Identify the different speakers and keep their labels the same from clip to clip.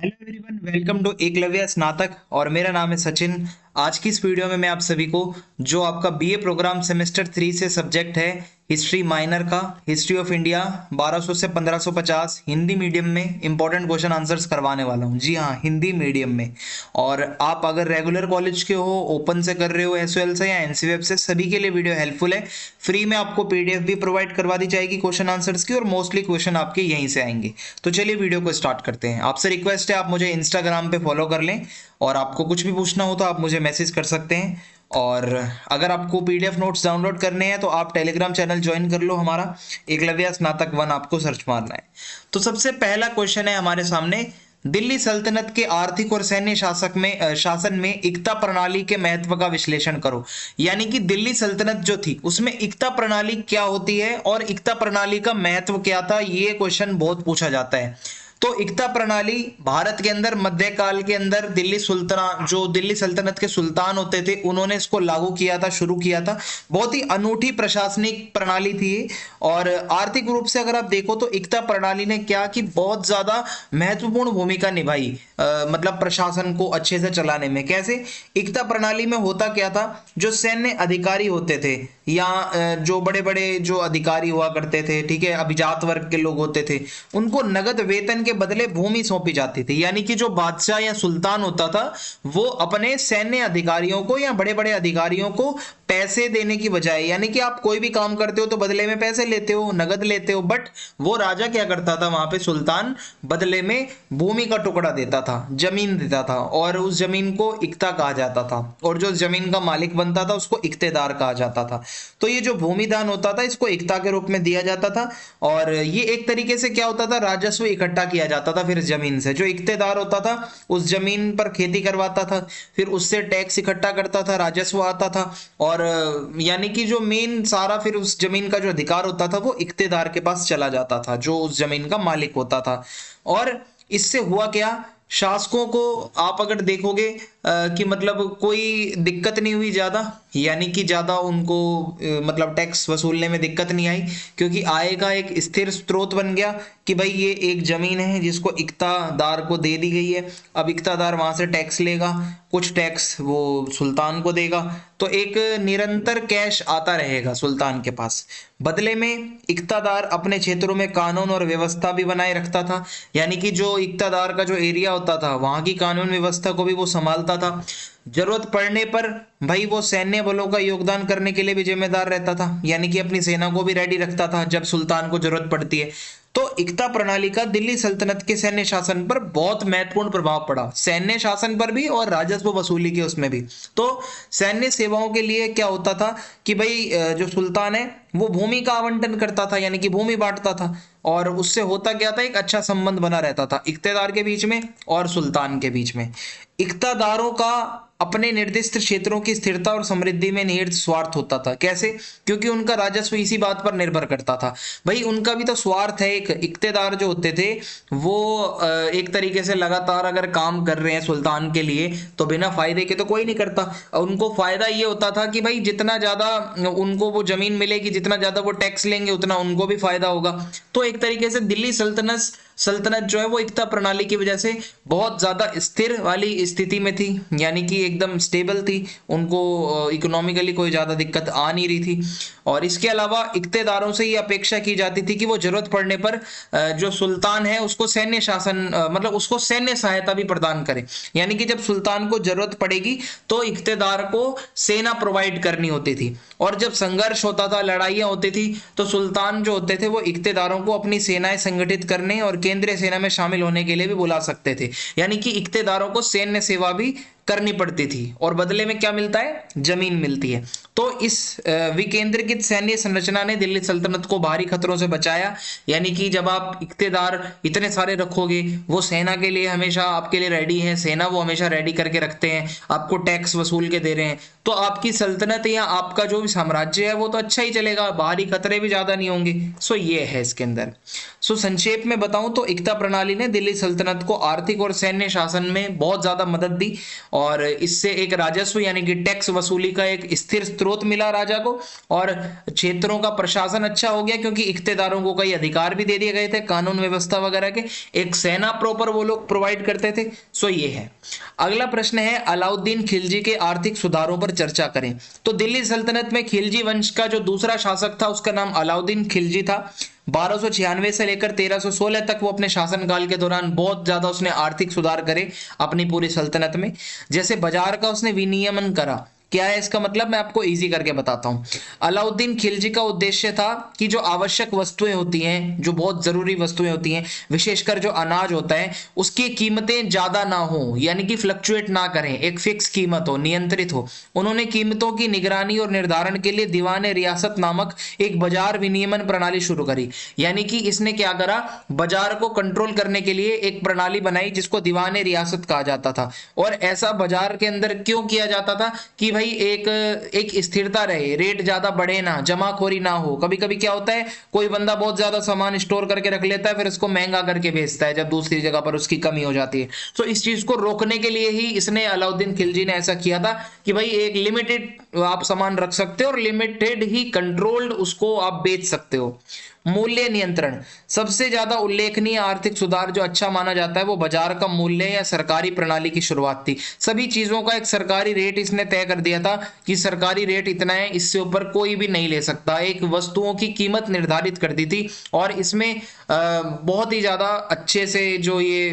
Speaker 1: Hello everyone, welcome to Eklavya Snatak और मेरा नाम है सचिन। आज की इस वीडियो में मैं आप सभी को जो आपका बीए प्रोग्राम सेमेस्टर 3 से सब्जेक्ट है हिस्ट्री माइनर का, हिस्ट्री ऑफ इंडिया 1200 से 1550 हिंदी मीडियम में इंपॉर्टेंट क्वेश्चन आंसर्स करवाने वाला हूं। जी हाँ, हिंदी मीडियम में। और आप अगर रेगुलर कॉलेज के हो, ओपन से कर रहे हो, एसओएल से या एनसीवेब से, सभी के लिए वीडियो हेल्पफुल है। फ्री में आपको पीडीएफ भी प्रोवाइड करवा दी जाएगी क्वेश्चन आंसर्स की, और मोस्टली क्वेश्चन आपके यहीं से आएंगे। तो चलिए वीडियो को स्टार्ट करते हैं। आपसे रिक्वेस्ट है आप मुझे इंस्टाग्राम पे फॉलो कर लें, और आपको कुछ भी पूछना हो तो आप मुझे मैसेज कर सकते हैं। और अगर आपको पीडीएफ नोट्स डाउनलोड करने हैं तो आप टेलीग्राम चैनल ज्वाइन कर लो हमारा, एकलव्य स्नातक 1 आपको सर्च मारना है। तो सबसे पहला क्वेश्चन है हमारे सामने, दिल्ली सल्तनत के आर्थिक और सैन्य शासन में इक्ता प्रणाली के महत्व का विश्लेषण करो। यानी कि दिल्ली सल्तनत जो थी उसमें इक्ता प्रणाली क्या होती है और इक्ता प्रणाली का महत्व क्या था, ये क्वेश्चन बहुत पूछा जाता है। तो इक्ता प्रणाली भारत के अंदर मध्यकाल के अंदर दिल्ली सल्तनत के सुल्तान होते थे, उन्होंने इसको लागू किया था, शुरू किया था। बहुत ही अनूठी प्रशासनिक प्रणाली थी। और आर्थिक रूप से अगर आप देखो तो इक्ता प्रणाली ने क्या कि बहुत ज्यादा महत्वपूर्ण भूमिका निभाई, मतलब प्रशासन को अच्छे से चलाने में। कैसे? इक्ता प्रणाली में होता क्या था, जो सैन्य अधिकारी होते थे या जो बड़े बड़े जो अधिकारी हुआ करते थे, ठीक है, अभिजात वर्ग के लोग होते थे, उनको नगद वेतन के बदले भूमि सौंपी जाती थी। यानी कि जो बादशाह या सुल्तान होता था वो अपने सैन्य अधिकारियों को या बड़े बड़े अधिकारियों को पैसे देने की बजाय, यानी कि आप कोई भी काम करते हो तो बदले में पैसे लेते हो, नगद लेते हो, बट वो राजा क्या करता था वहां पे, सुल्तान बदले में भूमि का टुकड़ा देता था, जमीन देता था, और उस जमीन को इक्ता कहा जाता था। और जो जमीन का मालिक बनता था उसको इक्तेदार कहा जाता था। तो ये जो भूमिदान होता था इसको इक्ता के रूप में दिया जाता था। और ये एक तरीके से क्या होता था, राजस्व इकट्ठा किया जाता था। फिर जमीन से जो इक्तेदार होता था उस जमीन पर खेती करवाता था, फिर उससे टैक्स इकट्ठा करता था, राजस्व आता था। और यानी कि जो मेन सारा फिर उस जमीन का जो अधिकार होता था वो इक्तेदार के पास चला जाता था, जो उस जमीन का मालिक होता था। और इससे हुआ क्या, शासकों को आप अगर देखोगे कि मतलब कोई दिक्कत नहीं हुई ज्यादा, यानी कि ज्यादा उनको मतलब टैक्स वसूलने में दिक्कत नहीं आई, क्योंकि आय का एक स्थिर स्रोत बन गया कि भाई ये एक जमीन है जिसको इक्तादार को दे दी गई है। अब इक्तादार वहां से टैक्स लेगा, कुछ टैक्स वो सुल्तान को देगा, तो एक निरंतर कैश आता रहेगा सुल्तान के पास। बदले में इक्तादार अपने क्षेत्रों में कानून और व्यवस्था भी बनाए रखता था। यानी कि जो इक्तादार का जो एरिया होता था वहां की कानून व्यवस्था को भी वो संभालता था। जरूरत पड़ने पर भाई वो सैन्य बलों का योगदान करने के लिए भी जिम्मेदार रहता था, यानी कि अपनी सेना को भी रेडी रखता था जब सुल्तान को जरूरत पड़ती है। तो इक्ता प्रणाली का दिल्ली सल्तनत के सैन्य शासन पर बहुत महत्वपूर्ण प्रभाव पड़ा, सैन्य शासन पर भी और राजस्व वसूली के उसमें भी। तो सैन्य सेवाओं के लिए क्या होता था कि भाई जो सुल्तान है वो भूमि का आवंटन करता था, यानी कि भूमि बांटता था। और उससे होता क्या था, एक अच्छा संबंध बना रहता था इक्तेदार के बीच में और सुल्तान के बीच में। इक्तादारों का अपने निर्दिष्ट क्षेत्रों की स्थिरता और समृद्धि में निहित स्वार्थ होता था। कैसे? क्योंकि उनका राजस्व इसी बात पर निर्भर करता था। भाई उनका भी तो स्वार्थ है। एक इक्तेदार जो होते थे वो एक तरीके से लगातार अगर काम कर रहे हैं सुल्तान के लिए तो बिना फायदे के तो कोई नहीं करता। उनको फायदा ये होता था कि भाई जितना ज्यादा उनको वो जमीन मिलेगी, जितना ज्यादा वो टैक्स लेंगे उतना उनको भी फायदा होगा। तो एक तरीके से दिल्ली सल्तनत जो है वो इक्ता प्रणाली की वजह से बहुत ज्यादा स्थिर वाली स्थिति में थी, यानी कि एकदम स्टेबल थी। उनको इकोनॉमिकली कोई ज्यादा दिक्कत आ नहीं रही थी। और इसके अलावा इक्तेदारों से ये अपेक्षा की जाती थी कि वो जरूरत पड़ने पर जो सुल्तान है उसको सैन्य शासन मतलब उसको सैन्य सहायता भी प्रदान करे। यानी कि जब सुल्तान को जरूरत पड़ेगी तो इक्तेदार को सेना प्रोवाइड करनी होती थी। और जब संघर्ष होता था, लड़ाइयां होती थी, तो सुल्तान जो होते थे वो इक्तेदारों को अपनी सेनाएं संगठित करने और केंद्रीय सेना में शामिल होने के लिए भी बुला सकते थे। यानी कि इक्तेदारों को सैन्य सेवा भी करनी पड़ती थी और बदले में क्या मिलता है, जमीन मिलती है। तो इस विकेंद्रीकृत सैन्य संरचना ने दिल्ली सल्तनत को बाहरी खतरों से बचाया। यानी कि जब आप इक्तेदार इतने सारे रखोगे, वो सेना के लिए हमेशा आपके लिए रेडी है, सेना वो हमेशा रेडी करके रखते हैं, आपको टैक्स वसूल के दे रहे हैं, तो आपकी सल्तनत या आपका जो भी साम्राज्य है वो तो अच्छा ही चलेगा, बाहरी खतरे भी ज्यादा नहीं होंगे। सो ये है इसके अंदर। सो संक्षेप में बताऊं तो इक्ता प्रणाली ने दिल्ली सल्तनत को आर्थिक और सैन्य शासन में बहुत ज्यादा मदद दी। और इससे एक राजस्व यानी कि टैक्स वसूली का एक स्थिर स्रोत मिला राजा को, और क्षेत्रों का प्रशासन अच्छा हो गया क्योंकि इख्तेदारों को कई अधिकार भी दे दिए गए थे, कानून व्यवस्था वगैरह के, एक सेना प्रॉपर वो लोग प्रोवाइड करते थे। सो ये है। अगला प्रश्न है अलाउद्दीन खिलजी के आर्थिक सुधारों पर चर्चा करें। तो दिल्ली सल्तनत में खिलजी वंश का जो दूसरा शासक था उसका नाम अलाउद्दीन खिलजी था। 1296 से लेकर 1316 तक वो अपने शासनकाल के दौरान बहुत ज्यादा उसने आर्थिक सुधार करे अपनी पूरी सल्तनत में। जैसे बाजार का उसने विनियमन करा। क्या है इसका मतलब, मैं आपको इजी करके बताता हूं। अलाउद्दीन खिलजी का उद्देश्य था कि जो आवश्यक वस्तुएं होती हैं, जो बहुत जरूरी वस्तुएं होती हैं, विशेषकर जो अनाज होता है, उसकी कीमतें ज्यादा ना हो, यानी कि फ्लक्चुएट ना करें, एक फिक्स कीमत हो, नियंत्रित हो। उन्होंने कीमतों की निगरानी और निर्धारण के लिए दीवान रियासत नामक एक बाजार विनियमन प्रणाली शुरू करी। यानी कि इसने क्या करा, बाजार को कंट्रोल करने के लिए एक प्रणाली बनाई जिसको दीवान रियासत कहा जाता था। और ऐसा बाजार के अंदर क्यों किया जाता था कि भाई एक स्थिरता रहे, रेट ज्यादा बढ़े ना, जमाखोरी ना हो। कभी कभी क्या होता है, कोई बंदा बहुत ज्यादा सामान स्टोर करके रख लेता है, फिर इसको महंगा करके बेचता है जब दूसरी जगह पर उसकी कमी हो जाती है। तो इस चीज को रोकने के लिए ही इसने, अलाउद्दीन खिलजी ने ऐसा किया था कि भाई एक लिमिटेड आप सामान रख सकते हो और लिमिटेड ही कंट्रोल्ड उसको आप बेच सकते हो। मूल्य नियंत्रण, सबसे ज्यादा उल्लेखनीय आर्थिक सुधार जो अच्छा माना जाता है वो बाजार का मूल्य या सरकारी प्रणाली की शुरुआत थी। सभी चीजों का एक सरकारी रेट इसने तय कर दिया था कि सरकारी रेट इतना है, इससे ऊपर कोई भी नहीं ले सकता। एक वस्तुओं की कीमत निर्धारित कर दी थी और इसमें बहुत ही ज्यादा अच्छे से जो ये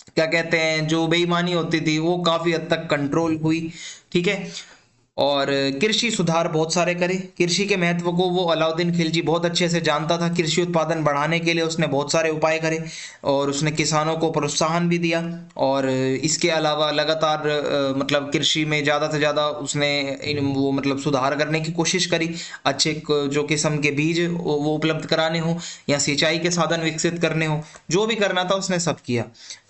Speaker 1: क्या कहते हैं, जो बेईमानी होती थी वो काफी हद तक कंट्रोल हुई। ठीक है। और कृषि सुधार बहुत सारे करे। कृषि के महत्व को वो अलाउद्दीन खिलजी बहुत अच्छे से जानता था। कृषि उत्पादन बढ़ाने के लिए उसने बहुत सारे उपाय करे और उसने किसानों को प्रोत्साहन भी दिया। और इसके अलावा लगातार मतलब कृषि में ज़्यादा से ज़्यादा उसने वो मतलब सुधार करने की कोशिश करी। अच्छे जो किस्म के बीज वो उपलब्ध कराने हो या सिंचाई के साधन विकसित करने हो, जो भी करना था उसने सब किया।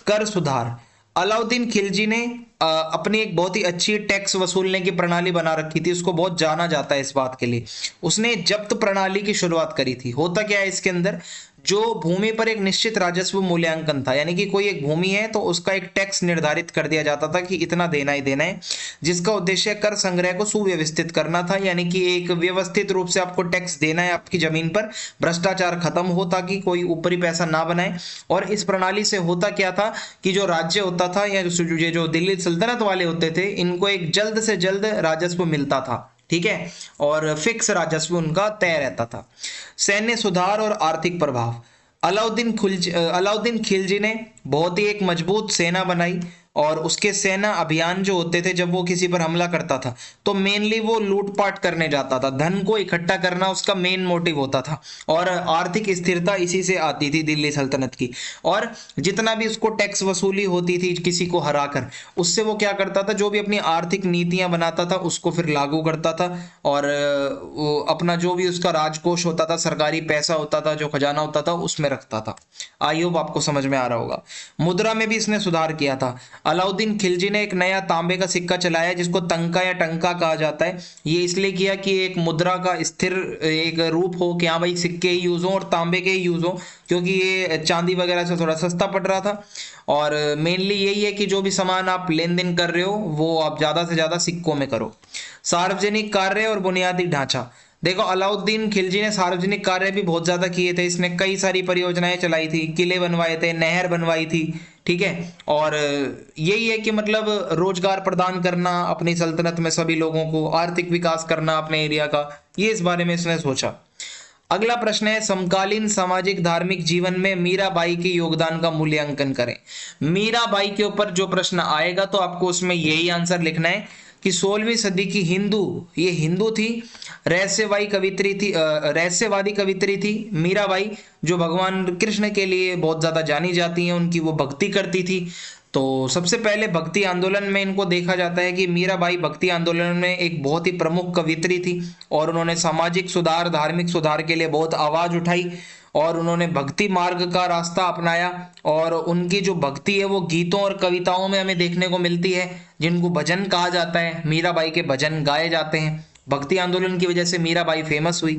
Speaker 1: कर सुधार, अलाउद्दीन खिलजी ने अपनी एक बहुत ही अच्छी टैक्स वसूलने की प्रणाली बना रखी थी। उसको बहुत जाना जाता है इस बात के लिए। उसने जब्त प्रणाली की शुरुआत करी थी। होता क्या है इसके अंदर, जो भूमि पर एक निश्चित राजस्व मूल्यांकन था, यानी कि कोई एक भूमि है तो उसका एक टैक्स निर्धारित कर दिया जाता था कि इतना देना ही देना है, जिसका उद्देश्य कर संग्रह को सुव्यवस्थित करना था। यानी कि एक व्यवस्थित रूप से आपको टैक्स देना है आपकी जमीन पर, भ्रष्टाचार खत्म हो ताकि कोई ऊपरी पैसा ना बनाए। और इस प्रणाली से होता क्या था कि जो राज्य होता था या जो दिल्ली सल्तनत वाले होते थे, इनको एक जल्द से जल्द राजस्व मिलता था। ठीक है। और फिक्स राजस्व उनका तय रहता था। सैन्य सुधार और आर्थिक प्रभाव, अलाउद्दीन खिलजी ने बहुत ही एक मजबूत सेना बनाई और उसके सेना अभियान जो होते थे, जब वो किसी पर हमला करता था तो मेनली वो लूटपाट करने जाता था। धन को इकट्ठा करना उसका मेन मोटिव होता था और आर्थिक स्थिरता इसी से आती थी दिल्ली सल्तनत की। और जितना भी उसको टैक्स वसूली होती थी किसी को हराकर, उससे वो क्या करता था, जो भी अपनी आर्थिक नीतियां बनाता था उसको फिर लागू करता था और वो अपना जो भी उसका राजकोष होता था, सरकारी पैसा होता था, जो खजाना होता था, उसमें रखता था। आई होप आपको समझ में आ रहा होगा। मुद्रा में भी इसने सुधार किया था। अलाउद्दीन खिलजी ने एक नया तांबे का सिक्का चलाया जिसको तंका या टंका कहा जाता है। ये इसलिए किया कि एक मुद्रा का स्थिर एक रूप हो कि हाँ भाई सिक्के ही यूज हो और तांबे के ही यूज हो, क्योंकि ये चांदी वगैरह से थोड़ा सस्ता पड़ रहा था। और मेनली यही है कि जो भी सामान आप लेन देन कर रहे हो वो आप ज्यादा से ज्यादा सिक्कों में करो। सार्वजनिक कार्य और बुनियादी ढांचा, देखो अलाउद्दीन खिलजी ने सार्वजनिक कार्य भी बहुत ज्यादा किए थे। इसने कई सारी परियोजनाएं चलाई थी, किले बनवाए थे, नहर बनवाई थी। ठीक है। और यही है कि मतलब रोजगार प्रदान करना अपनी सल्तनत में सभी लोगों को, आर्थिक विकास करना अपने एरिया का, ये इस बारे में इसने सोचा। अगला प्रश्न है समकालीन सामाजिक धार्मिक जीवन में मीराबाई के योगदान का मूल्यांकन करें। मीराबाई के ऊपर जो प्रश्न आएगा तो आपको उसमें यही आंसर लिखना है कि 16वीं सदी की ये हिंदू थी, रहस्यवादी कवित्री थी मीराबाई, जो भगवान कृष्ण के लिए बहुत ज्यादा जानी जाती हैं। उनकी वो भक्ति करती थी। तो सबसे पहले भक्ति आंदोलन में इनको देखा जाता है कि मीराबाई भक्ति आंदोलन में एक बहुत ही प्रमुख कवित्री थी और उन्होंने सामाजिक सुधार, धार्मिक सुधार के लिए बहुत आवाज उठाई और उन्होंने भक्ति मार्ग का रास्ता अपनाया। और उनकी जो भक्ति है वो गीतों और कविताओं में हमें देखने को मिलती है, जिनको भजन कहा जाता है। मीराबाई के भजन गाए जाते हैं। भक्ति आंदोलन की वजह से मीराबाई फेमस हुई।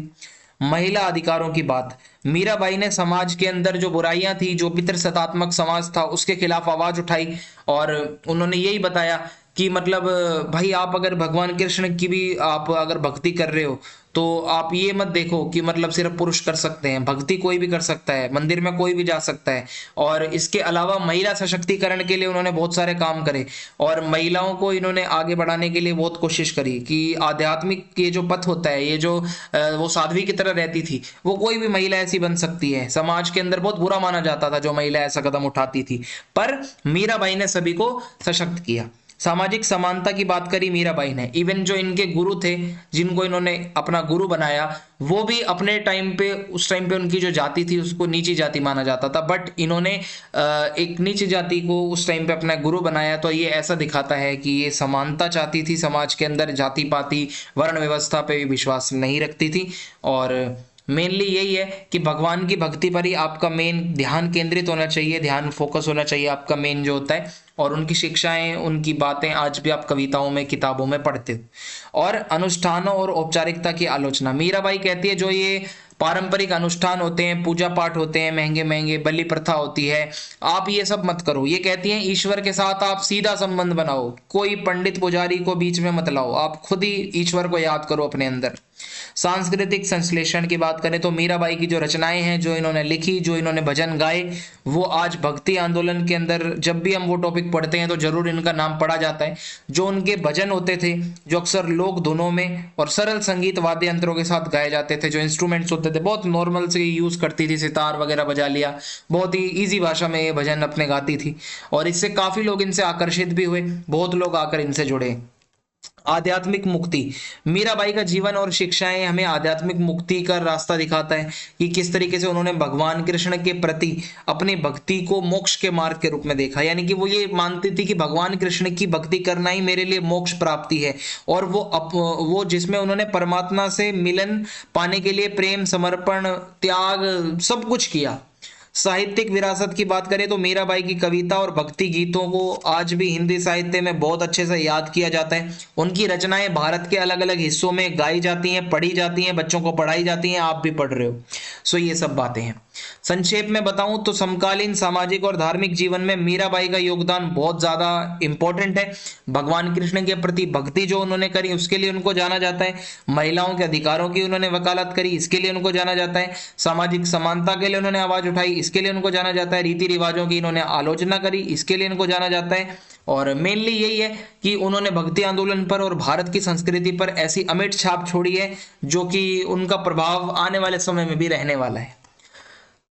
Speaker 1: महिला अधिकारों की बात। मीराबाई ने समाज के अंदर जो बुराइयां थी, जो पितृसत्तात्मक समाज था, उसके खिलाफ आवाज उठाई और उन्होंने यही बताया कि मतलब भाई आप अगर भगवान कृष्ण की भी आप अगर भक्ति कर रहे हो तो आप ये मत देखो कि मतलब सिर्फ पुरुष कर सकते हैं, भक्ति कोई भी कर सकता है, मंदिर में कोई भी जा सकता है। और इसके अलावा महिला सशक्तिकरण के लिए उन्होंने बहुत सारे काम करे और महिलाओं को इन्होंने आगे बढ़ाने के लिए बहुत कोशिश करी कि आध्यात्मिक ये जो पथ होता है, ये जो वो साध्वी की तरह रहती थी, वो कोई भी महिला ऐसी बन सकती है। समाज के अंदर बहुत बुरा माना जाता था जो महिला ऐसा कदम उठाती थी, पर मीराबाई ने सभी को सशक्त किया। सामाजिक समानता की बात करी मीराबाई ने। इवन जो इनके गुरु थे, जिनको इन्होंने अपना गुरु बनाया, वो भी अपने टाइम पे, उस टाइम पे उनकी जो जाति थी उसको नीची जाति माना जाता था, बट इन्होंने एक नीची जाति को उस टाइम पे अपना गुरु बनाया। तो ये ऐसा दिखाता है कि ये समानता चाहती थी समाज के अंदर, जाति पाति वर्ण व्यवस्था पे भी विश्वास नहीं रखती थी। और मेनली यही है कि भगवान की भक्ति पर ही आपका मेन ध्यान केंद्रित होना चाहिए, ध्यान फोकस होना चाहिए आपका मेन जो होता है। और उनकी शिक्षाएं, उनकी बातें आज भी आप कविताओं में, किताबों में पढ़ते हो। और अनुष्ठानों और औपचारिकता की आलोचना। मीराबाई कहती है जो ये पारंपरिक अनुष्ठान होते हैं, पूजा पाठ होते हैं, महंगे महंगे बलि प्रथा होती है, आप ये सब मत करो। ये कहती हैं ईश्वर के साथ आप सीधा संबंध बनाओ, कोई पंडित पुजारी को बीच में मत लाओ, आप खुद ही ईश्वर को याद करो अपने अंदर। सांस्कृतिक संश्लेषण की बात करें तो मीराबाई की जो रचनाएं हैं, जो इन्होंने लिखी, जो इन्होंने भजन गाए, वो आज भक्ति आंदोलन के अंदर जब भी हम वो टॉपिक पढ़ते हैं तो जरूर इनका नाम पढ़ा जाता है। जो उनके भजन होते थे, जो अक्सर लोक धुनों में और सरल संगीत वाद्य यंत्रों के साथ गाए जाते थे, जो इंस्ट्रूमेंट्स होते थे बहुत नॉर्मल से यूज करती थी, सितार वगैरह बजा लिया, बहुत ही इजी भाषा में ये भजन अपने गाती थी और इससे काफी लोग इनसे आकर्षित भी हुए, बहुत लोग आकर इनसे जुड़े। आध्यात्मिक मुक्ति। मीराबाई का जीवन और शिक्षाएं हमें आध्यात्मिक मुक्ति का रास्ता दिखाता है कि किस तरीके से उन्होंने भगवान कृष्ण के प्रति अपनी भक्ति को मोक्ष के मार्ग के रूप में देखा। यानी कि वो ये मानती थी कि भगवान कृष्ण की भक्ति करना ही मेरे लिए मोक्ष प्राप्ति है, और वो जिसमें उन्होंने परमात्मा से मिलन पाने के लिए प्रेम, समर्पण, त्याग सब कुछ किया। साहित्यिक विरासत की बात करें तो मीराबाई की कविता और भक्ति गीतों को आज भी हिंदी साहित्य में बहुत अच्छे से याद किया जाता है। उनकी रचनाएं भारत के अलग अलग हिस्सों में गाई जाती हैं, पढ़ी जाती हैं, बच्चों को पढ़ाई जाती हैं, आप भी पढ़ रहे हो। सो ये सब बातें हैं। संक्षेप में बताऊं तो समकालीन सामाजिक और धार्मिक जीवन में मीराबाई का योगदान बहुत ज्यादा इंपॉर्टेंट है। भगवान कृष्ण के प्रति भक्ति जो उन्होंने करी उसके लिए उनको जाना जाता है। महिलाओं के अधिकारों की उन्होंने वकालत करी, इसके लिए उनको जाना जाता है। सामाजिक समानता के लिए उन्होंने आवाज उठाई, इसके लिए उनको जाना जाता है। रीति रिवाजों की इन्होंने आलोचना करी, इसके लिए इनको जाना जाता है। और मेनली यही है कि उन्होंने भक्ति आंदोलन पर और भारत की संस्कृति पर ऐसी अमिट छाप छोड़ी है जो कि उनका प्रभाव आने वाले समय में भी रहने वाला है।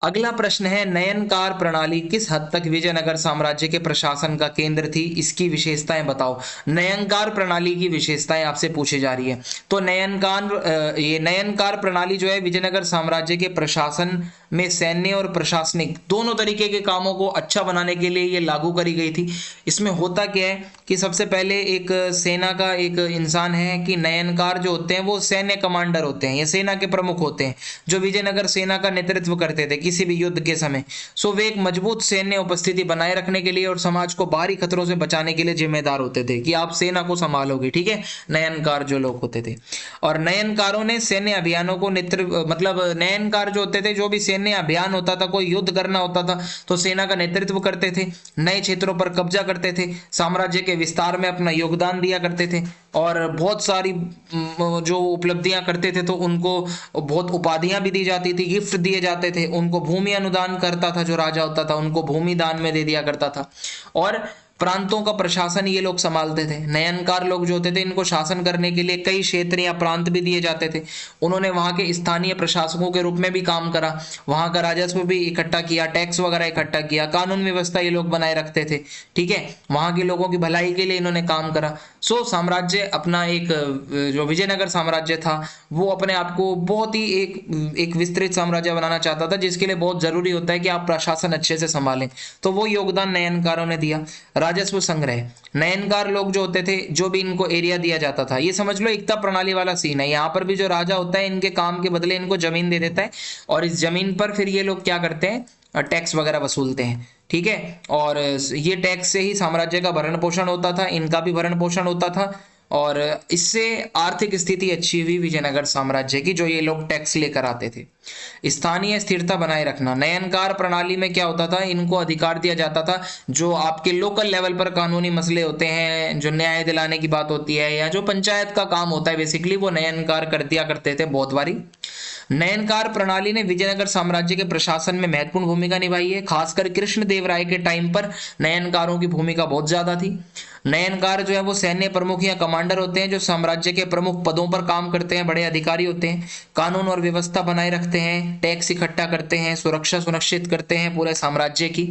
Speaker 1: अगला प्रश्न है, नयनकार प्रणाली किस हद तक विजयनगर साम्राज्य के प्रशासन का केंद्र थी, इसकी विशेषताएं बताओ। नयनकार प्रणाली की विशेषताएं आपसे पूछी जा रही है। तो ये नयनकार प्रणाली जो है विजयनगर साम्राज्य के प्रशासन में सैन्य और प्रशासनिक दोनों तरीके के कामों को अच्छा बनाने के लिए ये लागू करी गई थी। इसमें होता क्या है कि सबसे पहले एक सेना का एक इंसान है कि नयनकार जो होते हैं वो सैन्य कमांडर होते हैं, ये सेना के प्रमुख होते हैं जो विजयनगर सेना का नेतृत्व करते थे किसी भी युद्ध के समय। सो वे एक मजबूत सैन्य उपस्थिति बनाए रखने के लिए और समाज को बाहरी खतरों से बचाने के लिए जिम्मेदार होते थे कि आप सेना को संभालोगे, ठीक है, नयनकार जो लोग होते थे। और नयनकारों ने सैन्य अभियानों को मतलब नयनकार जो होते थे, जो भी सैन्य अभियान होता था, कोई युद्ध करना होता था तो सेना का नेतृत्व करते थे, नए क्षेत्रों पर कब्जा करते थे, साम्राज्य के विस्तार में अपना योगदान दिया करते थे और बहुत सारी जो उपलब्धियां करते थे तो उनको बहुत उपाधियां भी दी जाती थी, गिफ्ट दिए जाते थे। उनको भूमि अनुदान करता था, जो राजा होता था उनको भूमि दान में दे दिया करता था। और प्रांतों का प्रशासन ये लोग संभालते थे। नयनकार लोग जो होते थे इनको शासन करने के लिए कई क्षेत्र या प्रांत भी दिए जाते थे। उन्होंने वहां के स्थानीय प्रशासकों के रूप में भी काम करा, वहां का राजस्व भी इकट्ठा किया, टैक्स वगैरह इकट्ठा किया, कानून व्यवस्था ये लोग बनाए रखते थे, ठीक है, वहां के लोगों की भलाई के लिए इन्होंने काम करा। सो साम्राज्य अपना एक जो विजयनगर साम्राज्य था वो अपने आप को बहुत ही एक विस्तृत साम्राज्य बनाना चाहता था, जिसके लिए बहुत जरूरी होता है कि आप प्रशासन अच्छे से संभालें। तो वो योगदान नयनकारों ने दिया। राजस्व संग्रह, नयनकार लोग जो होते थे, जो भी इनको एरिया दिया जाता था, ये समझ लो एकता प्रणाली वाला सीन है। यहाँ पर भी जो राजा होता है इनके काम के बदले इनको जमीन दे देता है और इस जमीन पर फिर ये लोग क्या करते हैं, टैक्स वगैरह वसूलते हैं, ठीक है। और ये टैक्स से ही साम्राज्य का भरण पोषण होता था, इनका भी भरण पोषण होता था। और इससे आर्थिक स्थिति अच्छी हुई विजयनगर साम्राज्य की, जो ये लोग टैक्स लेकर आते थे। स्थानीय स्थिरता बनाए रखना, नयनकार प्रणाली में क्या होता था, इनको अधिकार दिया जाता था जो आपके लोकल लेवल पर कानूनी मसले होते हैं, जो न्याय दिलाने की बात होती है या जो पंचायत का काम होता है बेसिकली, वो नयनकार कर दिया करते थे बहुत बारी। नयनकार प्रणाली ने विजयनगर साम्राज्य के प्रशासन में महत्वपूर्ण भूमिका निभाई है। खासकर कृष्णदेवराय के टाइम पर नयनकारों की भूमिका बहुत ज्यादा थी। नयनकार जो है वो सैन्य प्रमुख या कमांडर होते हैं जो साम्राज्य के प्रमुख पदों पर काम करते हैं, बड़े अधिकारी होते हैं, कानून और व्यवस्था बनाए रखते हैं, टैक्स इकट्ठा करते हैं, सुरक्षा सुनिश्चित करते हैं पूरे साम्राज्य की।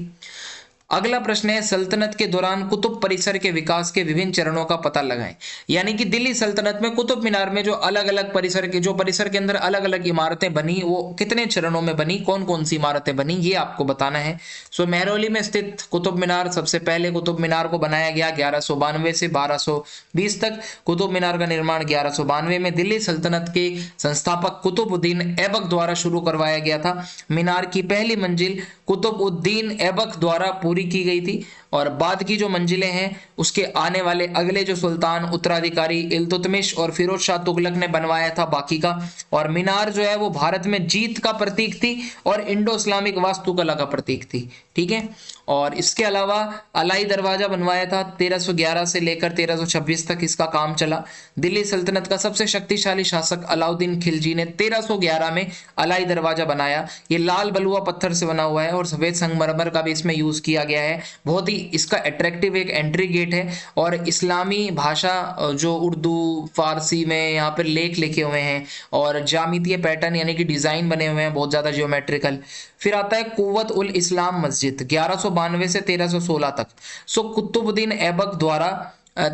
Speaker 1: अगला प्रश्न है, सल्तनत के दौरान कुतुब परिसर के विकास के विभिन्न चरणों का पता लगाएं। यानी कि दिल्ली सल्तनत में कुतुब मीनार में जो अलग अलग परिसर के, जो परिसर के अंदर अलग अलग इमारतें बनी, वो कितने चरणों में बनी, कौन कौन सी इमारतें बनी, ये आपको बताना है। सो महरौली में स्थित कुतुब मीनार, सबसे पहले कुतुब मीनार को बनाया गया 1192 से 1220 तक। कुतुब मीनार का निर्माण 1192 में दिल्ली सल्तनत के संस्थापक कुतुबुद्दीन ऐबक द्वारा शुरू करवाया गया था। मीनार की पहली मंजिल कुतुबुद्दीन ऐबक द्वारा पूरी की गई थी और बाद की जो मंजिलें हैं उसके आने वाले अगले जो सुल्तान उत्तराधिकारी इल्तुतमिश और फिरोज शाह तुगलक ने बनवाया था बाकी का। और मीनार जो है वो भारत में जीत का प्रतीक थी और इंडो इस्लामिक वास्तुकला का प्रतीक थी, ठीक है। और इसके अलावा अलाई दरवाजा बनवाया था 1311 से लेकर 1326 तक इसका काम चला। दिल्ली सल्तनत का सबसे शक्तिशाली शासक अलाउद्दीन खिलजी ने 1311 में अलाई दरवाजा बनाया। ये लाल बलुआ पत्थर से बना हुआ है और सफेद संगमरमर का भी इसमें यूज किया गया है। बहुत ही इसका अट्रैक्टिव एक एंट्री गेट है और इस्लामी भाषा जो उर्दू फारसी में यहाँ पर लेख लिखे हुए हैं और ज्यामितीय पैटर्न यानी कि डिजाइन बने हुए हैं बहुत ज्यादा जियोमेट्रिकल। फिर आता है कुव्वत उल इस्लाम मस्जिद 1192 से 1316 तक। सो कुतुबुद्दीन ऐबक द्वारा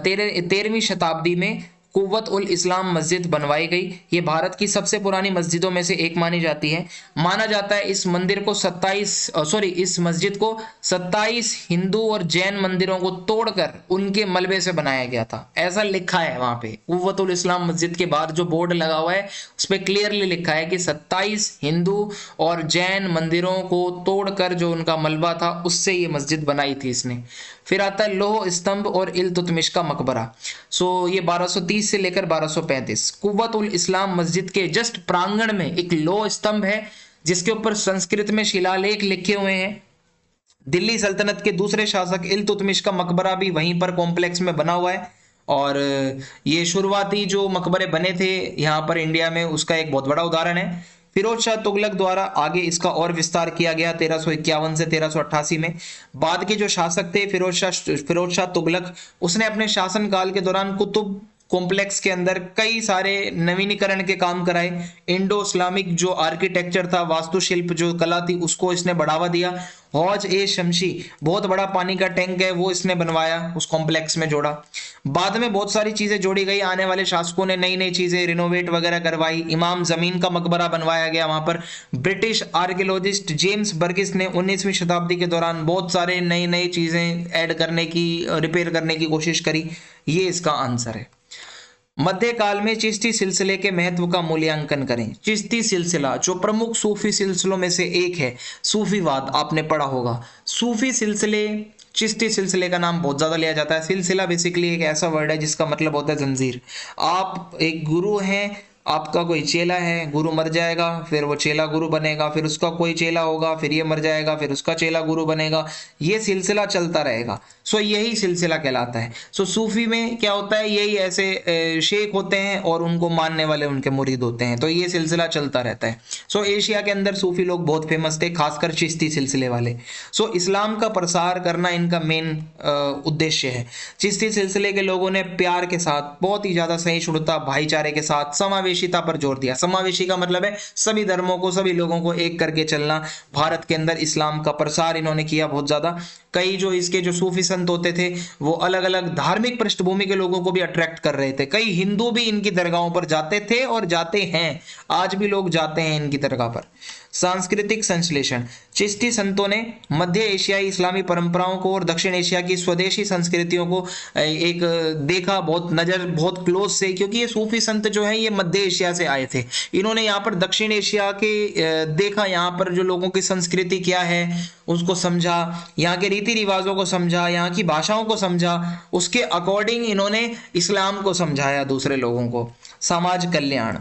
Speaker 1: 13वीं शताब्दी में कुव्वत उल इस्लाम मस्जिद बनवाई गई। ये भारत की सबसे पुरानी मस्जिदों में से एक मानी जाती है। माना जाता है इस मंदिर को इस मस्जिद को 27 हिंदू और जैन मंदिरों को तोड़कर उनके मलबे से बनाया गया था, ऐसा लिखा है वहां पे। कुव्वत उल इस्लाम मस्जिद के बाद जो बोर्ड लगा हुआ है उस पर क्लियरली लिखा है कि 27 हिंदू और जैन मंदिरों को तोड़कर जो उनका मलबा था उससे ये मस्जिद बनाई थी इसने। फिर आता है लोह स्तंभ और इल्तुतमिश का मकबरा। सो ये 1230 से लेकर 1235। कुव्वत उल इस्लाम मस्जिद के जस्ट प्रांगण में एक लोह स्तंभ है जिसके ऊपर संस्कृत में शिलालेख लिखे हुए हैं। दिल्ली सल्तनत के दूसरे शासक इल्तुतमिश का मकबरा भी वहीं पर कॉम्प्लेक्स में बना हुआ है और ये शुरुआती जो मकबरे बने थे यहाँ पर इंडिया में उसका एक बहुत बड़ा उदाहरण है। फिरोज शाह तुगलक द्वारा आगे इसका और विस्तार किया गया 1351 से 1388 में। बाद के जो शासक थे फिरोज शाह तुगलक, उसने अपने शासनकाल के दौरान कुतुब कॉम्प्लेक्स के अंदर कई सारे नवीनीकरण के काम कराए। इंडो इस्लामिक जो आर्किटेक्चर था, वास्तुशिल्प जो कला थी, उसको इसने बढ़ावा दिया। हौज ए शमशी बहुत बड़ा पानी का टैंक है वो इसने बनवाया, उस कॉम्प्लेक्स में जोड़ा। बाद में बहुत सारी चीजें जोड़ी गई, आने वाले शासकों ने नई नई चीजें रिनोवेट वगैरह करवाई। इमाम जमीन का मकबरा बनवाया गया वहां पर। ब्रिटिश आर्कियोलॉजिस्ट जेम्स बर्गिस ने 19वीं शताब्दी के दौरान बहुत सारे नई नई चीजें ऐड करने की, रिपेयर करने की कोशिश करी। ये इसका आंसर है। मध्यकाल में चिश्ती सिलसिले के महत्व का मूल्यांकन करें। चिश्ती सिलसिला जो प्रमुख सूफी सिलसिलों में से एक है, सूफीवाद आपने पढ़ा होगा। सूफी सिलसिले, चिश्ती सिलसिले का नाम बहुत ज्यादा लिया जाता है। सिलसिला बेसिकली एक ऐसा वर्ड है जिसका मतलब होता है जंजीर। आप एक गुरु हैं, आपका कोई चेला है, गुरु मर जाएगा, फिर वो चेला गुरु बनेगा, फिर उसका कोई चेला होगा, फिर ये मर जाएगा, फिर उसका चेला गुरु बनेगा, ये सिलसिला चलता रहेगा। सो यही सिलसिला कहलाता है। सो सूफी में क्या होता है, यही ऐसे शेख होते हैं और उनको मानने वाले उनके मुरीद होते हैं, तो ये सिलसिला चलता रहता है। सो एशिया के अंदर सूफी लोग बहुत फेमस थे, खासकर चिश्ती सिलसिले वाले। सो इस्लाम का प्रसार करना इनका मेन उद्देश्य है। चिश्ती सिलसिले के लोगों ने प्यार के साथ, बहुत ही ज्यादा सहिष्णुता, भाईचारे के साथ समावेशिता पर जोर दिया। समावेशी का मतलब है सभी धर्मों को, सभी लोगों को एक करके चलना। भारत के अंदर इस्लाम का प्रसार इन्होंने किया बहुत ज्यादा। कई जो इसके जो सूफी संत होते थे वो अलग अलग धार्मिक पृष्ठभूमि के लोगों को भी अट्रैक्ट कर रहे थे। कई हिंदू भी इनकी दरगाहों पर जाते थे और जाते हैं, आज भी लोग जाते हैं इनकी दरगाह पर। सांस्कृतिक संश्लेषण। चिश्ती संतों ने मध्य एशियाई इस्लामी परंपराओं को और दक्षिण एशिया की स्वदेशी संस्कृतियों को एक देखा, बहुत नजर, बहुत क्लोज से, क्योंकि ये सूफी संत जो है ये मध्य एशिया से आए थे। इन्होंने यहाँ पर दक्षिण एशिया के देखा, यहाँ पर जो लोगों की संस्कृति क्या है उसको समझा, यहाँ के रीति रिवाजों को समझा, यहाँ की भाषाओं को समझा, उसके अकॉर्डिंग इन्होंने इस्लाम को समझाया दूसरे लोगों को। समाज कल्याण।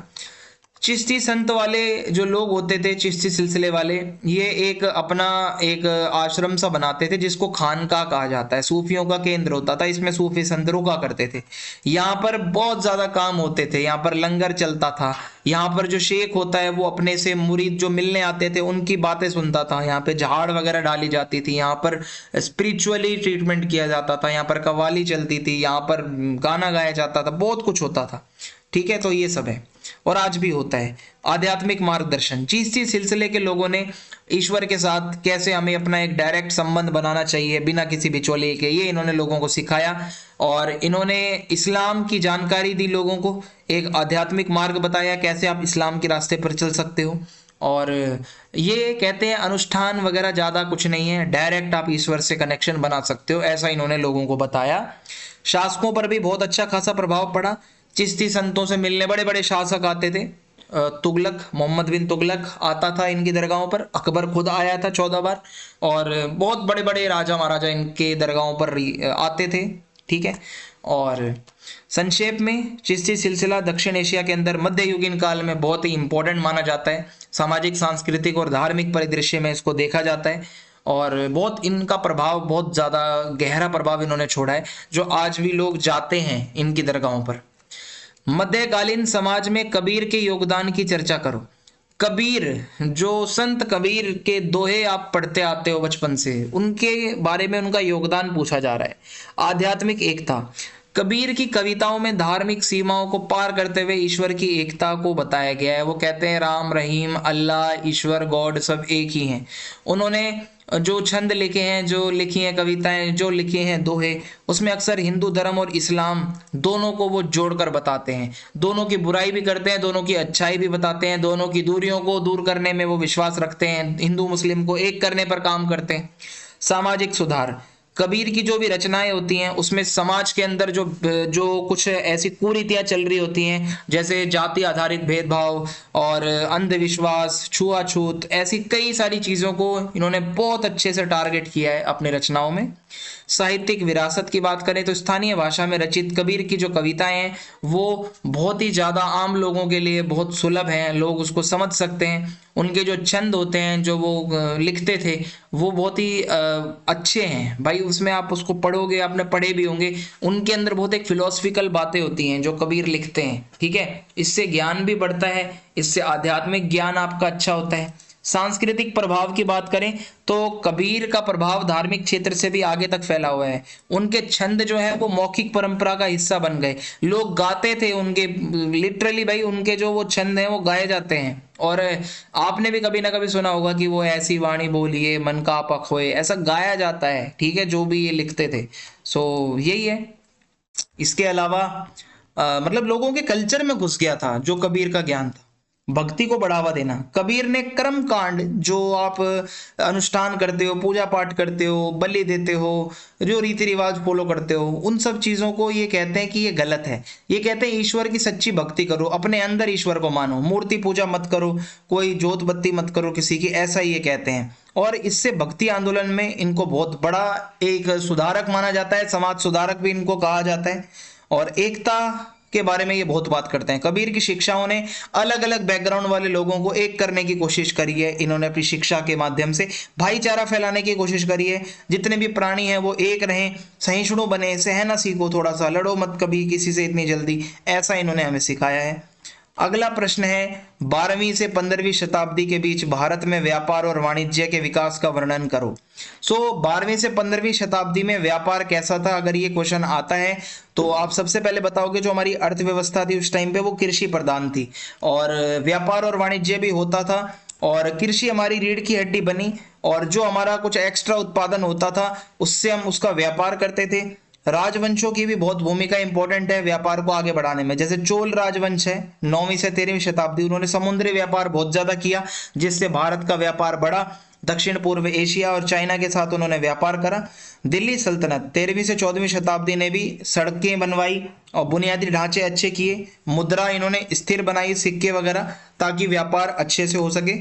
Speaker 1: चिश्ती संत वाले जो लोग होते थे, चिश्ती सिलसिले वाले, ये एक अपना एक आश्रम सा बनाते थे जिसको खानका कहा जाता है, सूफियों का केंद्र होता था। इसमें सूफी संत रुका करते थे। यहाँ पर बहुत ज्यादा काम होते थे, यहाँ पर लंगर चलता था, यहाँ पर जो शेख होता है वो अपने से मुरीद जो मिलने आते थे उनकी बातें सुनता था, यहाँ पे झाड़ वगैरह डाली जाती थी, यहाँ पर स्पिरिचुअली ट्रीटमेंट किया जाता था, यहाँ पर कव्वाली चलती थी, यहाँ पर गाना गाया जाता था, बहुत कुछ होता था। ठीक है, तो ये सब है और आज भी होता है। आध्यात्मिक मार्गदर्शन। चिश्ती सिलसिले के लोगों ने ईश्वर के साथ कैसे हमें अपना एक डायरेक्ट संबंध बनाना चाहिए बिना किसी बिचौलिए के, ये इन्होंने लोगों को सिखाया और इन्होंने इस्लाम की जानकारी दी लोगों को, एक आध्यात्मिक मार्ग बताया कैसे आप इस्लाम के रास्ते पर चल सकते हो। और ये कहते हैं अनुष्ठान वगैरह ज़्यादा कुछ नहीं है, डायरेक्ट आप ईश्वर से कनेक्शन बना सकते हो, ऐसा इन्होंने लोगों को बताया। शासकों पर भी बहुत अच्छा खासा प्रभाव पड़ा। चिश्ती संतों से मिलने बड़े बड़े शासक आते थे। तुगलक, मोहम्मद बिन तुगलक आता था इनकी दरगाहों पर, अकबर खुद आया था 14 बार, और बहुत बड़े बड़े राजा महाराजा इनके दरगाहों पर आते थे। ठीक है, और संक्षेप में चिश्ती सिलसिला दक्षिण एशिया के अंदर मध्ययुगीन काल में बहुत ही इंपॉर्टेंट माना जाता है। सामाजिक, सांस्कृतिक और धार्मिक परिदृश्य में इसको देखा जाता है और बहुत इनका प्रभाव, बहुत ज़्यादा गहरा प्रभाव इन्होंने छोड़ा है, जो आज भी लोग जाते हैं इनकी दरगाहों पर। मध्यकालीन समाज में कबीर के योगदान की चर्चा करो। कबीर, जो संत कबीर के दोहे आप पढ़ते आते हो बचपन से, उनके बारे में उनका योगदान पूछा जा रहा है। आध्यात्मिक एकता। कबीर की कविताओं में धार्मिक सीमाओं को पार करते हुए ईश्वर की एकता को बताया गया है। वो कहते हैं राम, रहीम, अल्लाह, ईश्वर, गॉड सब एक ही हैं। उन्होंने जो छंद लिखे हैं, जो लिखी हैं कविताएं, जो लिखे हैं दोहे, उसमें अक्सर हिंदू धर्म और इस्लाम दोनों को वो जोड़कर बताते हैं। दोनों की बुराई भी करते हैं, दोनों की अच्छाई भी बताते हैं, दोनों की दूरियों को दूर करने में वो विश्वास रखते हैं, हिंदू मुस्लिम को एक करने पर काम करते हैं। सामाजिक सुधार। कबीर की जो भी रचनाएं होती हैं उसमें समाज के अंदर जो जो कुछ ऐसी कुरीतियां चल रही होती हैं, जैसे जाति आधारित भेदभाव और अंधविश्वास, छुआछूत, ऐसी कई सारी चीजों को इन्होंने बहुत अच्छे से टारगेट किया है अपनी रचनाओं में। साहित्यिक विरासत की बात करें तो स्थानीय भाषा में रचित कबीर की जो कविताएं हैं वो बहुत ही ज्यादा आम लोगों के लिए बहुत सुलभ हैं, लोग उसको समझ सकते हैं। उनके जो छंद होते हैं, जो वो लिखते थे, वो बहुत ही अच्छे हैं भाई। उसमें आप उसको पढ़ोगे, आपने पढ़े भी होंगे, उनके अंदर बहुत एक फिलोसफिकल बातें होती हैं जो कबीर लिखते हैं। ठीक है, इससे ज्ञान भी बढ़ता है, इससे आध्यात्मिक ज्ञान आपका अच्छा होता है। सांस्कृतिक प्रभाव की बात करें तो कबीर का प्रभाव धार्मिक क्षेत्र से भी आगे तक फैला हुआ है। उनके छंद जो है वो मौखिक परंपरा का हिस्सा बन गए, लोग गाते थे उनके, लिटरली भाई उनके जो वो छंद हैं वो गाए जाते हैं। और आपने भी कभी ना कभी सुना होगा कि वो ऐसी वाणी बोलिए मन का आपा खोए, ऐसा गाया जाता है। ठीक है, जो भी ये लिखते थे। सो यही है। इसके अलावा मतलब लोगों के कल्चर में घुस गया था जो कबीर का ज्ञान था। भक्ति को बढ़ावा देना। कबीर ने कर्म कांड, जो आप अनुष्ठान करते हो, पूजा पाठ करते हो, बलि देते हो, जो रीति रिवाज फॉलो करते हो, उन सब चीजों को ये कहते हैं कि ये गलत है। ये कहते हैं ईश्वर की सच्ची भक्ति करो, अपने अंदर ईश्वर को मानो, मूर्ति पूजा मत करो, कोई जोत बत्ती मत करो किसी की, ऐसा ये कहते हैं। और इससे भक्ति आंदोलन में इनको बहुत बड़ा एक सुधारक माना जाता है, समाज सुधारक भी इनको कहा जाता है। और एकता के बारे में ये बहुत बात करते हैं। कबीर की शिक्षाओं ने अलग अलग बैकग्राउंड वाले लोगों को एक करने की कोशिश करी है। इन्होंने अपनी शिक्षा के माध्यम से भाईचारा फैलाने की कोशिश करी है, जितने भी प्राणी हैं वो एक रहें, सहिष्णु बने, सहना सीखो, थोड़ा सा लड़ो मत कभी किसी से इतनी जल्दी, ऐसा इन्होंने हमें सिखाया है। अगला प्रश्न है 12वीं से 15वीं शताब्दी के बीच भारत में व्यापार और वाणिज्य के विकास का वर्णन करो। 12वीं से 15वीं शताब्दी में व्यापार कैसा था, अगर ये क्वेश्चन आता है तो आप सबसे पहले बताओगे जो हमारी अर्थव्यवस्था थी उस टाइम पे वो कृषि प्रधान थी और व्यापार और वाणिज्य भी होता था। और कृषि हमारी रीढ़ की हड्डी बनी और जो हमारा कुछ एक्स्ट्रा उत्पादन होता था उससे हम उसका व्यापार करते थे। राजवंशों की भी बहुत भूमिका इंपॉर्टेंट है व्यापार को आगे बढ़ाने में। जैसे चोल राजवंश है 9वीं से 13वीं शताब्दी, उन्होंने समुद्री व्यापार बहुत ज्यादा किया जिससे भारत का व्यापार बढ़ा। दक्षिण पूर्व एशिया और चाइना के साथ उन्होंने व्यापार करा। दिल्ली सल्तनत 13वीं से 14वीं शताब्दी ने भी सड़कें बनवाई और बुनियादी ढांचे अच्छे किए। मुद्रा इन्होंने स्थिर बनाई, सिक्के वगैरह, ताकि व्यापार अच्छे से हो सके।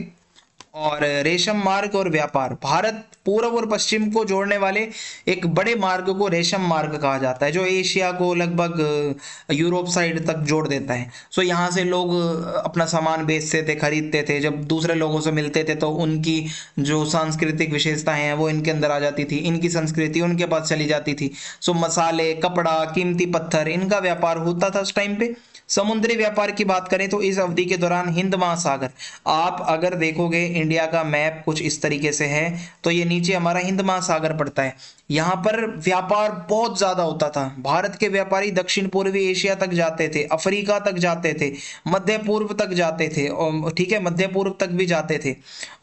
Speaker 1: और रेशम मार्ग और व्यापार, भारत पूर्व और पश्चिम को जोड़ने वाले एक बड़े मार्ग को रेशम मार्ग कहा जाता है, जो एशिया को लगभग यूरोप साइड तक जोड़ देता है। सो यहाँ से लोग अपना सामान बेचते थे, खरीदते थे। जब दूसरे लोगों से मिलते थे तो उनकी जो सांस्कृतिक विशेषताएं हैं वो इनके अंदर आ जाती थी, इनकी संस्कृति उनके पास चली जाती थी। सो मसाले, कपड़ा, कीमती पत्थर, इनका व्यापार होता था उस टाइम पे। समुद्री व्यापार की बात करें तो इस अवधि के दौरान हिंद महासागर, आप अगर देखोगे इंडिया का मैप कुछ इस तरीके से है तो ये नीचे हमारा हिंद महासागर पड़ता है। यहाँ पर व्यापार बहुत ज्यादा होता था। भारत के व्यापारी दक्षिण पूर्वी एशिया तक जाते थे, अफ्रीका तक जाते थे, मध्य पूर्व तक जाते थे, और ठीक है मध्य पूर्व तक भी जाते थे।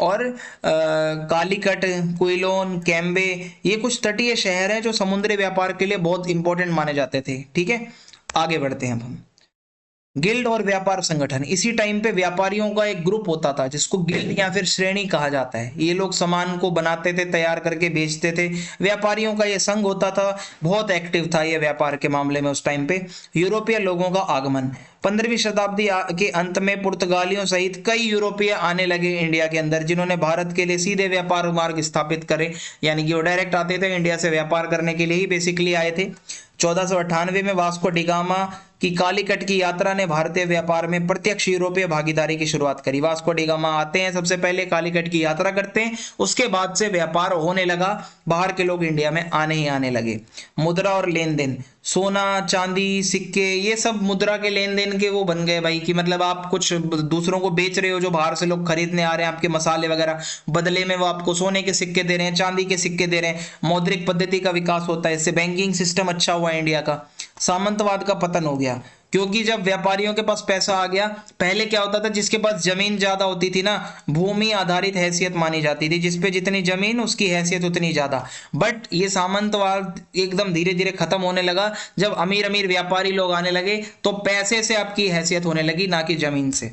Speaker 1: और कालीकट, क्विलोन, कैम्बे, ये कुछ तटीय शहर हैं जो समुद्री व्यापार के लिए बहुत इंपॉर्टेंट माने जाते थे। ठीक है, आगे बढ़ते हैं अब हम। गिल्ड और व्यापार संगठन, इसी टाइम पे व्यापारियों का एक ग्रुप होता था जिसको गिल्ड या फिर श्रेणी कहा जाता है। ये लोग सामान को बनाते थे, तैयार करके बेचते थे। व्यापारियों का ये संघ होता था, बहुत एक्टिव था ये व्यापार के मामले में उस टाइम पे। यूरोपीय लोगों का आगमन, 15वीं शताब्दी के अंत में पुर्तगालियों सहित कई यूरोपीय आने लगे इंडिया के अंदर, जिन्होंने भारत के लिए सीधे व्यापार मार्ग स्थापित करे, यानी कि वो डायरेक्ट आते थे इंडिया से व्यापार करने के लिए ही बेसिकली आए थे। 1498 में वास्को डिगामा की कालीकट की यात्रा ने भारतीय व्यापार में प्रत्यक्ष यूरोपीय भागीदारी की शुरुआत करी। वास्को डिगामा आते हैं, सबसे पहले कालीकट की यात्रा करते हैं, उसके बाद से व्यापार होने लगा, बाहर के लोग इंडिया में आने ही आने लगे। मुद्रा और लेन देन, सोना, चांदी, सिक्के, ये सब मुद्रा के लेन देन के वो बन गए भाई, कि मतलब आप कुछ दूसरों को बेच रहे हो, जो बाहर से लोग खरीदने आ रहे हैं आपके मसाले वगैरह, बदले में वो आपको सोने के सिक्के दे रहे हैं, चांदी के सिक्के दे रहे हैं। मौद्रिक पद्धति का विकास होता है, इससे बैंकिंग सिस्टम अच्छा हुआ इंडिया का। सामंतवाद का पतन हो गया, क्योंकि जब व्यापारियों के पास पैसा आ गया, पहले क्या होता था, जिसके पास जमीन ज्यादा होती थी ना, भूमि आधारित हैसियत मानी जाती थी, जिसपे जितनी जमीन उसकी हैसियत उतनी ज्यादा। बट ये सामंतवाद एकदम धीरे धीरे खत्म होने लगा जब अमीर अमीर व्यापारी लोग आने लगे, तो पैसे से आपकी हैसियत होने लगी, ना कि जमीन से।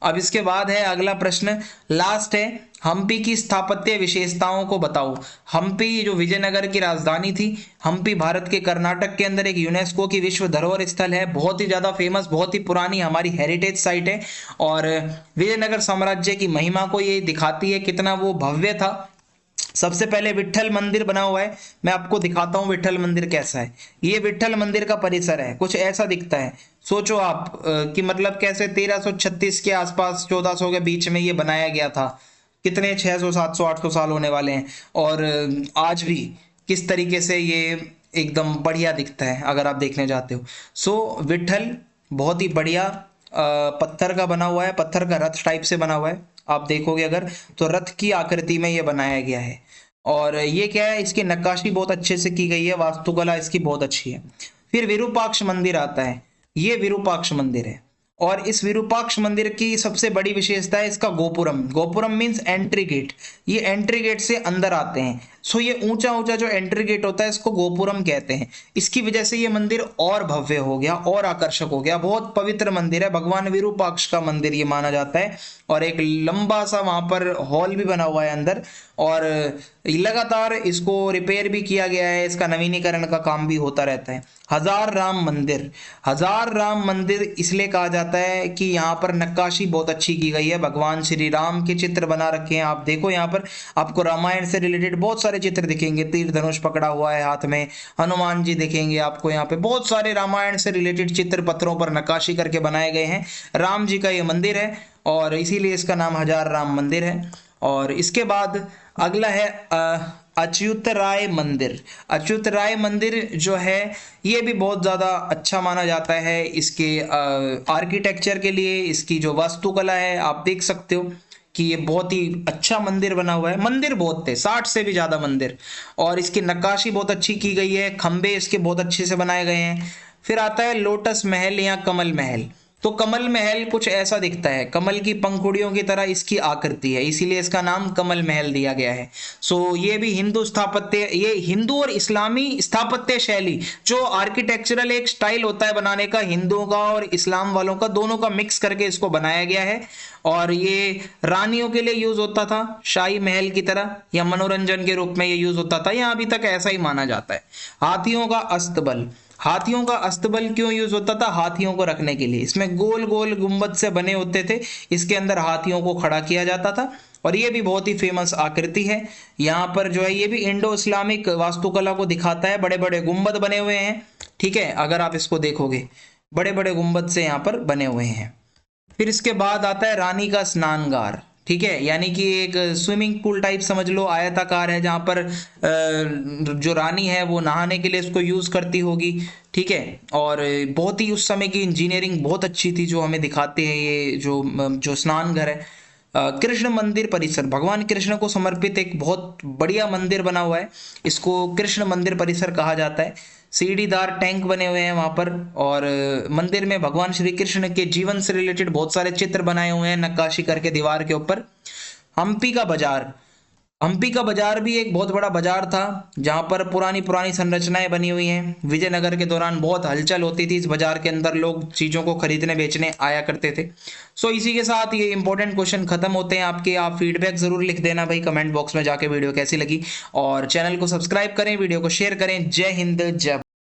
Speaker 1: अब इसके बाद है अगला प्रश्न, लास्ट है, हम्पी की स्थापत्य विशेषताओं को बताओ। हम्पी जो विजयनगर की राजधानी थी, हम्पी भारत के कर्नाटक के अंदर एक यूनेस्को की विश्व धरोहर स्थल है, बहुत ही ज्यादा फेमस, बहुत ही पुरानी हमारी हेरिटेज साइट है। और विजयनगर साम्राज्य की महिमा को ये दिखाती है कितना वो भव्य था। सबसे पहले विट्ठल मंदिर बना हुआ है, मैं आपको दिखाता हूँ विट्ठल मंदिर कैसा है। ये विट्ठल मंदिर का परिसर है, कुछ ऐसा दिखता है। सोचो आप कि मतलब कैसे 1336 के आसपास 1400 के बीच में ये बनाया गया था, कितने 600 700 800 साल होने वाले हैं, और आज भी किस तरीके से ये एकदम बढ़िया दिखता है अगर आप देखने जाते हो। सो विट्ठल बहुत ही बढ़िया पत्थर का बना हुआ है, पत्थर का रथ टाइप से बना हुआ है। आप देखोगे अगर तो रथ की आकृति में ये बनाया गया है। और ये क्या है, इसकी नक्काशी बहुत अच्छे से की गई है, वास्तुकला इसकी बहुत अच्छी है। फिर विरूपाक्ष मंदिर आता है, ये विरूपाक्ष मंदिर है। और इस विरूपाक्ष मंदिर की सबसे बड़ी विशेषता है इसका gopuram. Gopuram means entry gate, ये एंट्री गेट से अंदर आते हैं। सो ये ऊंचा ऊंचा जो एंट्री गेट होता है इसको गोपुरम कहते हैं। इसकी वजह से ये मंदिर और भव्य हो गया और आकर्षक हो गया, बहुत पवित्र मंदिर है, भगवान विरूपाक्ष का मंदिर ये माना जाता है। और एक लंबा सा वहां पर हॉल भी बना हुआ है अंदर, और लगातार इसको रिपेयर भी किया गया है, इसका नवीनीकरण का काम भी होता रहता है। हजार राम मंदिर, हजार राम मंदिर इसलिए कहा जाता है कि यहाँ पर नक्काशी बहुत अच्छी की गई है, भगवान श्री राम के चित्र बना रखे हैं। आप देखो यहाँ पर आपको रामायण से रिलेटेड बहुत सारे चित्र दिखेंगे, तीर धनुष पकड़ा हुआ है हाथ में, हनुमान जी दिखेंगे आपको, यहाँ पे बहुत सारे रामायण से रिलेटेड चित्र पत्थरों पर नक्काशी करके बनाए गए हैं। राम जी का ये मंदिर है और इसीलिए इसका नाम हजार राम मंदिर है। और इसके बाद अगला है अच्युत राय मंदिर। अच्युत राय मंदिर जो है ये भी बहुत ज़्यादा अच्छा माना जाता है, इसके आर्किटेक्चर के लिए, इसकी जो वास्तुकला है आप देख सकते हो कि ये बहुत ही अच्छा मंदिर बना हुआ है। मंदिर बहुत थे, 60 से भी ज़्यादा मंदिर, और इसकी नक्काशी बहुत अच्छी की गई है, खंबे इसके बहुत अच्छे से बनाए गए हैं। फिर आता है लोटस महल या कमल महल। तो कमल महल कुछ ऐसा दिखता है, कमल की पंखुड़ियों की तरह इसकी आकृति है, इसीलिए इसका नाम कमल महल दिया गया है। सो ये भी हिंदू स्थापत्य, ये हिंदू और इस्लामी स्थापत्य शैली, जो आर्किटेक्चरल एक स्टाइल होता है बनाने का, हिंदुओं का और इस्लाम वालों का दोनों का मिक्स करके इसको बनाया गया है। और ये रानियों के लिए यूज होता था, शाही महल की तरह, या मनोरंजन के रूप में ये यूज होता था, या अभी तक ऐसा ही माना जाता है। हाथियों का अस्तबल, हाथियों का अस्तबल क्यों यूज होता था? हाथियों को रखने के लिए। इसमें गोल गोल गुंबद से बने होते थे, इसके अंदर हाथियों को खड़ा किया जाता था। और ये भी बहुत ही फेमस आकृति है। यहाँ पर जो है ये भी इंडो इस्लामिक वास्तुकला को दिखाता है, बड़े बड़े गुंबद बने हुए हैं, ठीक है, अगर आप इसको देखोगे बड़े बड़े गुंबद से यहाँ पर बने हुए हैं। फिर इसके बाद आता है रानी का स्नानगार, ठीक है, यानी कि एक स्विमिंग पूल टाइप समझ लो, आयताकार है, जहां पर जो रानी है वो नहाने के लिए इसको यूज करती होगी, ठीक है। और बहुत ही उस समय की इंजीनियरिंग बहुत अच्छी थी, जो हमें दिखाते हैं ये जो स्नान घर है। कृष्ण मंदिर परिसर, भगवान कृष्ण को समर्पित एक बहुत बढ़िया मंदिर बना हुआ है, इसको कृष्ण मंदिर परिसर कहा जाता है। सीढ़ीदार टैंक बने हुए हैं वहां पर, और मंदिर में भगवान श्री कृष्ण के जीवन से रिलेटेड बहुत सारे चित्र बनाए हुए हैं नक्काशी करके दीवार के ऊपर। हम्पी का बाजार, हम्पी का बाजार भी एक बहुत बड़ा बाजार था, जहां पर पुरानी पुरानी संरचनाएं बनी हुई हैं। विजयनगर के दौरान बहुत हलचल होती थी इस बाजार के अंदर, लोग चीजों को खरीदने बेचने आया करते थे। सो इसी के साथ ये इंपॉर्टेंट क्वेश्चन खत्म होते हैं आपके। आप फीडबैक जरूर लिख देना भाई कमेंट बॉक्स में जाके, वीडियो कैसी लगी, और चैनल को सब्सक्राइब करें, वीडियो को शेयर करें। जय हिंद, जय